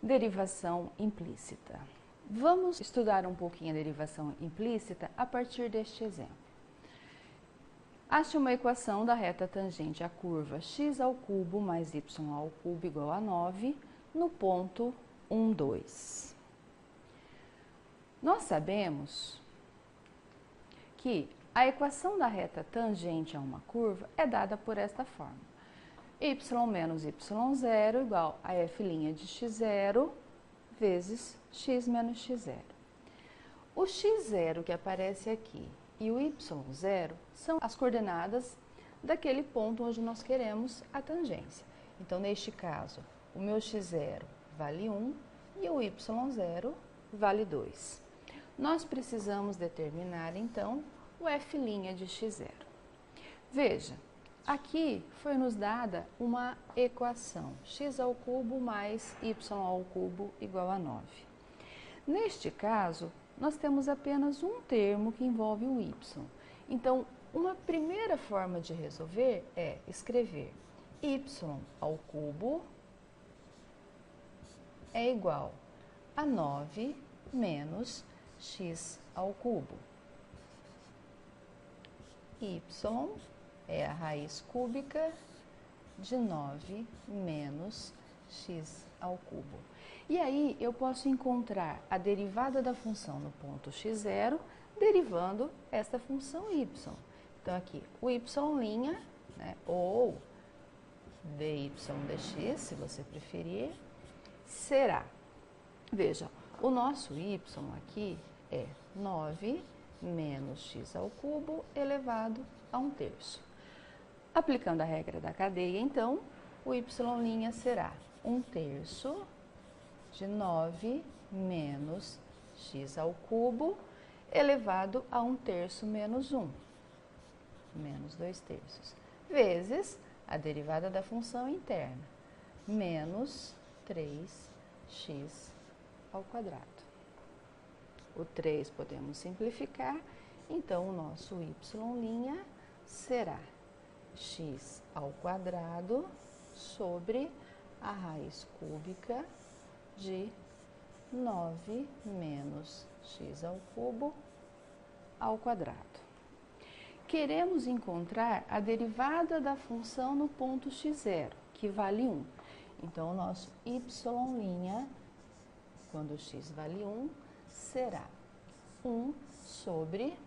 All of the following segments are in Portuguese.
Derivação implícita. Vamos estudar um pouquinho a derivação implícita a partir deste exemplo. Ache uma equação da reta tangente à curva x ao cubo mais y ao cubo igual a 9 no ponto 1, 2. Nós sabemos que a equação da reta tangente a uma curva é dada por esta forma. Y menos y0 igual a f' de x0 vezes x menos x0. O x0 que aparece aqui e o y0 são as coordenadas daquele ponto onde nós queremos a tangência. Então, neste caso, o meu x0 vale 1 e o y0 vale 2. Nós precisamos determinar, então, o f' de x0. Veja, aqui foi nos dada uma equação, x ao cubo mais y ao cubo igual a 9. Neste caso, nós temos apenas um termo que envolve o y. Então, uma primeira forma de resolver é escrever y ao cubo é igual a 9 menos x ao cubo. Y é a raiz cúbica de 9 menos x ao cubo. E aí, eu posso encontrar a derivada da função no ponto x0, derivando esta função y. Então, aqui, o y', né, ou dy dx, se você preferir, será, veja, o nosso y aqui é 9 menos x ao cubo elevado a 1/3. Aplicando a regra da cadeia, então, o y' será 1/3 de 9 menos x ao cubo elevado a 1/3 menos 1, menos 2/3, vezes a derivada da função interna, menos 3x ao quadrado. O 3 podemos simplificar, então o nosso y' será x ao quadrado sobre a raiz cúbica de 9 menos x ao cubo ao quadrado. Queremos encontrar a derivada da função no ponto x0, que vale 1. Então, o nosso y', quando x vale 1, será 1 sobre,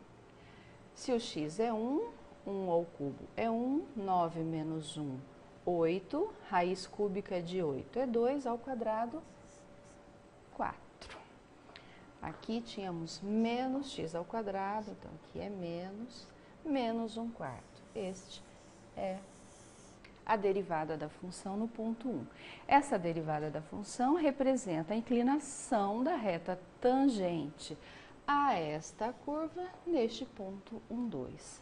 se o x é 1, 1 ao cubo é 1, 9 menos 1, 8, raiz cúbica de 8 é 2, ao quadrado, 4. Aqui tínhamos menos x ao quadrado, então aqui é menos 1/4. Este é a derivada da função no ponto 1. Essa derivada da função representa a inclinação da reta tangente a esta curva neste ponto 1, 2.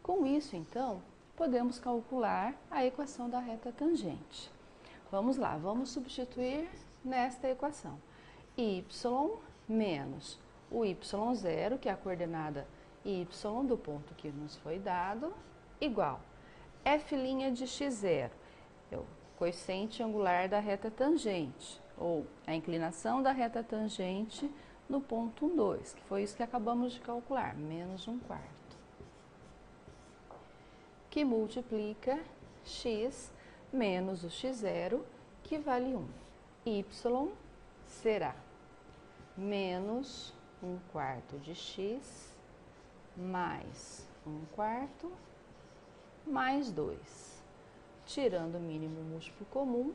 Com isso, então, podemos calcular a equação da reta tangente. Vamos lá, vamos substituir nesta equação. Y menos o y0, que é a coordenada y do ponto que nos foi dado, igual f' de x0, é o coeficiente angular da reta tangente, ou a inclinação da reta tangente no ponto 1, 2, que foi isso que acabamos de calcular, menos 1/4, que multiplica x menos o x0, que vale 1. Y será menos 1/4 de x mais 1/4 mais 2. Tirando o mínimo múltiplo comum,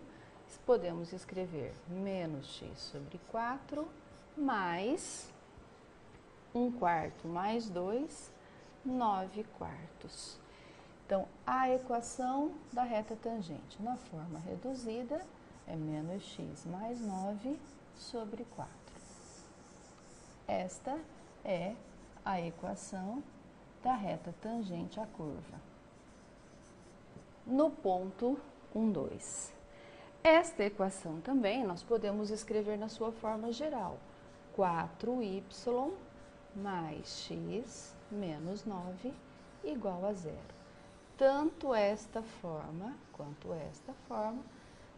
podemos escrever menos x sobre 4 mais 1/4 mais 2, 9/4. Então, a equação da reta tangente na forma reduzida é menos x mais 9 sobre 4. Esta é a equação da reta tangente à curva no ponto 1, 2. Esta equação também nós podemos escrever na sua forma geral, 4y mais x menos 9 igual a 0. Tanto esta forma quanto esta forma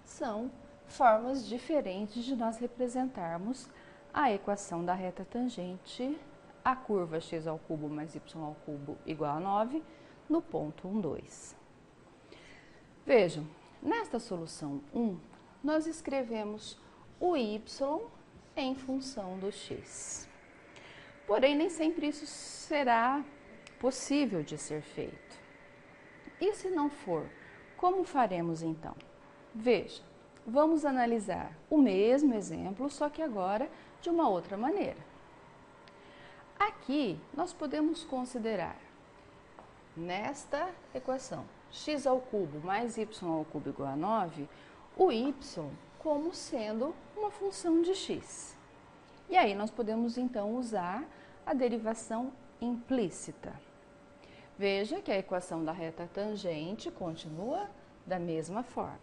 são formas diferentes de nós representarmos a equação da reta tangente, a curva x ao cubo mais y ao cubo igual a 9, no ponto 1, 2. Vejam, nesta solução 1, nós escrevemos o y em função do x. Porém, nem sempre isso será possível de ser feito. E se não for, como faremos então? Veja, vamos analisar o mesmo exemplo, só que agora de uma outra maneira. Aqui, nós podemos considerar, nesta equação, x ao cubo mais y ao cubo igual a 9, o y como sendo uma função de x. E aí, nós podemos então usar a derivação implícita. Veja que a equação da reta tangente continua da mesma forma.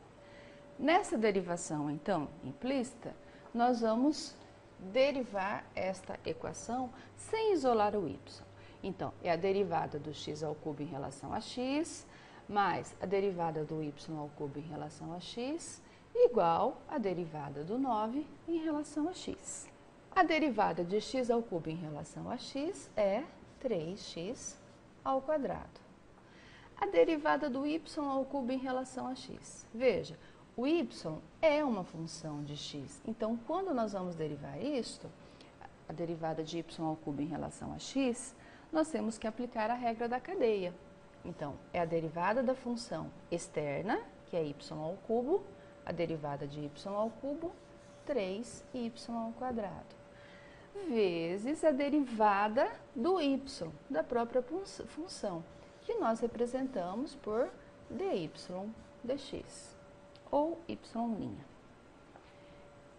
Nessa derivação, então, implícita, nós vamos derivar esta equação sem isolar o y. Então, é a derivada do x ao cubo em relação a x, mais a derivada do y ao cubo em relação a x, igual a derivada do 9 em relação a x. A derivada de x ao cubo em relação a x é 3x ao quadrado. A derivada do y ao cubo em relação a x. Veja, o y é uma função de x. Então, quando nós vamos derivar isto, a derivada de y ao cubo em relação a x, nós temos que aplicar a regra da cadeia. Então, é a derivada da função externa, que é y ao cubo, a derivada de y ao cubo, 3y ao quadrado, vezes a derivada do y, da própria função, que nós representamos por dy dx, ou y',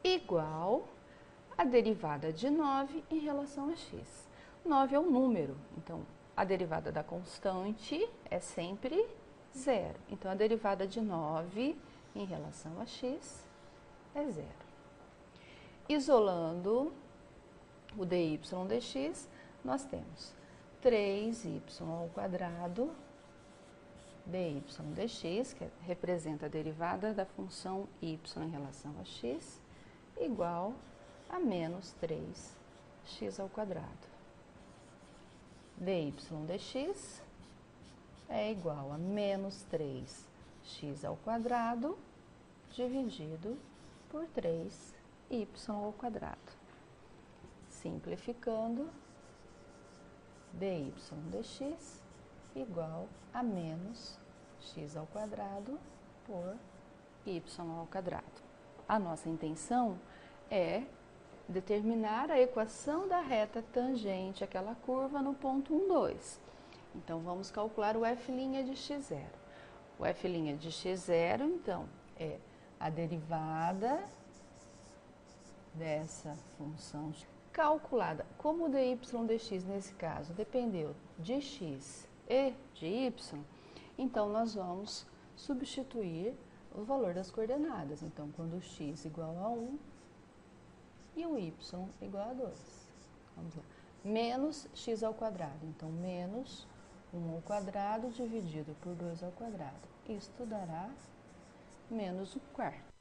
igual a derivada de 9 em relação a x. 9 é um número, então a derivada da constante é sempre 0. Então, a derivada de 9 em relação a x é 0. Isolando o dy dx, nós temos 3y ao quadrado dy dx, que representa a derivada da função y em relação a x, igual a menos 3x ao quadrado. Dy dx é igual a menos 3x ao quadrado dividido por 3y ao quadrado. Simplificando, dy dx igual a menos x ao quadrado por y ao quadrado. A nossa intenção é determinar a equação da reta tangente àquela curva no ponto 1, 2. Então, vamos calcular o f' de x0. O f' de x0, então, é a derivada dessa função calculada. Como o dy dx, nesse caso, dependeu de x e de y, então, nós vamos substituir o valor das coordenadas. Então, quando x igual a 1, e o y igual a 2. Vamos lá. Menos x ao quadrado. Então, menos 1 ao quadrado dividido por 2 ao quadrado. Isto dará menos 1/4.